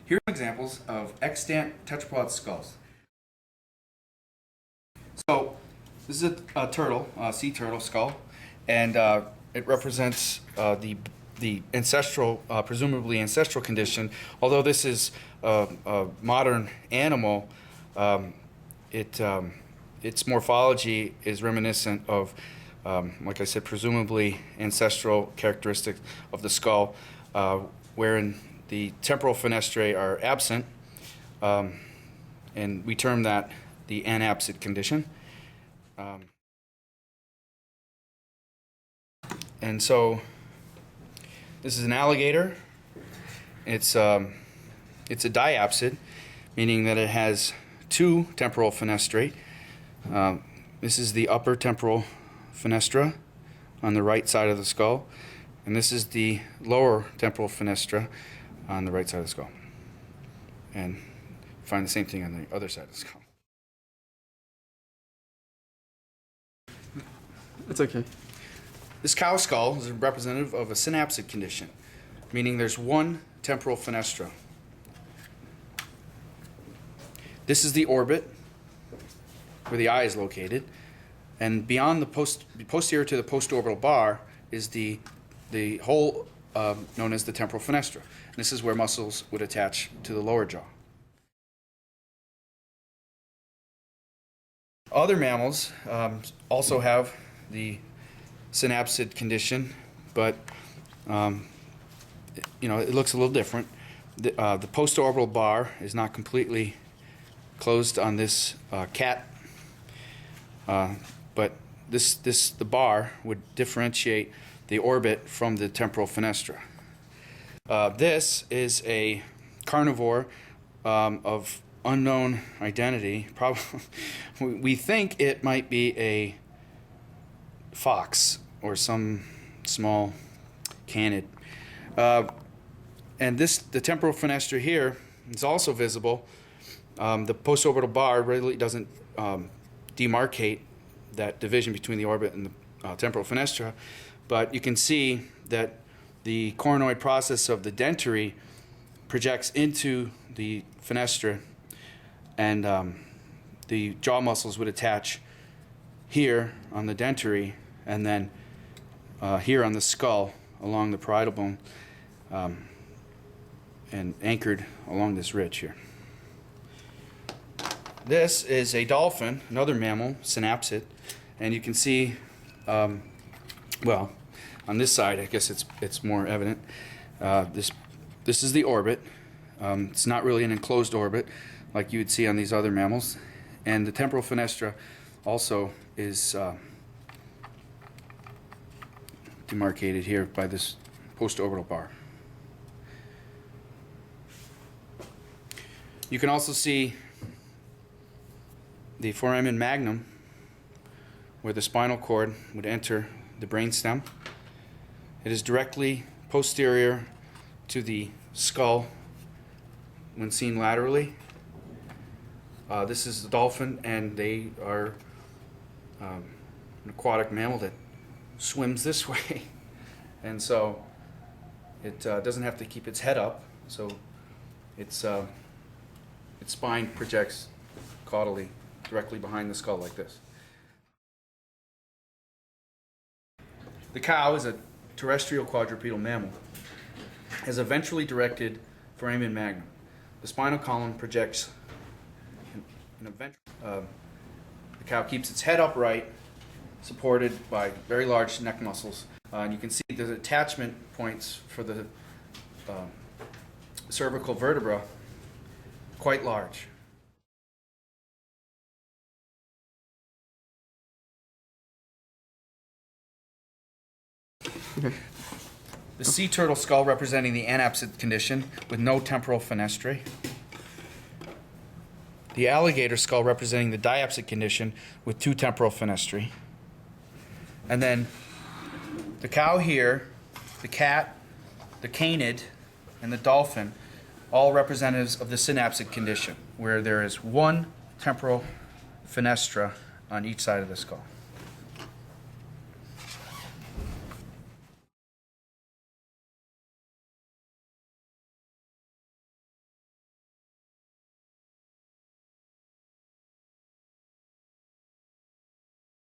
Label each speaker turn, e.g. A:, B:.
A: Here are examples of extant tetrapod skulls. So this is a turtle, a sea turtle skull, and it represents the ancestral, presumably ancestral condition. Although this is a modern animal, its morphology is reminiscent of, like I said, presumably ancestral characteristics of the skull, wherein the temporal fenestrae are absent, and we term that the anapsid condition. And so this is an alligator. It's a diapsid, meaning that it has two temporal fenestrae. This is the upper temporal fenestra on the right side of the skull, and this is the lower temporal fenestra on the right side of the skull. And find the same thing on the other side of the skull.
B: It's okay.
A: This cow skull is representative of a synapsid condition, meaning there's one temporal fenestra. This is the orbit, where the eye is located, and beyond the posterior to the postorbital bar is the hole known as the temporal fenestra. And this is where muscles would attach to the lower jaw. Other mammals also have the synapsid condition, but it looks a little different. The postorbital bar is not completely closed on this cat, but the bar would differentiate the orbit from the temporal fenestra. This is a carnivore of unknown identity. Probably, we think it might be a fox or some small canid. And the temporal fenestra here is also visible. The postorbital bar really doesn't demarcate that division between the orbit and the temporal fenestra, but you can see that the coronoid process of the dentary projects into the fenestra, and the jaw muscles would attach here on the dentary, and then here on the skull along the parietal bone, and anchored along this ridge here. This is a dolphin, another mammal, synapsid, and you can see, well, on this side, I guess it's more evident. This is the orbit. It's not really an enclosed orbit like you would see on these other mammals, and the temporal fenestra also is demarcated here by this postorbital bar. You can also see the foramen magnum, where the spinal cord would enter the brainstem. It is directly posterior to the skull when seen laterally. This is the dolphin, and they are an aquatic mammal that swims this way, and so it doesn't have to keep its head up, so its spine projects caudally directly behind the skull like this. The cow is a terrestrial quadrupedal mammal. It has a ventrally directed foramen magnum. The spinal column projects in a ventral. The cow keeps its head upright, supported by very large neck muscles. And you can see the attachment points for the cervical vertebra quite large. The sea turtle skull representing the anapsid condition with no temporal fenestrae. The alligator skull representing the diapsid condition with two temporal fenestrae. And then the cow here, the cat, the canid, and the dolphin, all representatives of the synapsid condition, where there is one temporal fenestra on each side of the skull.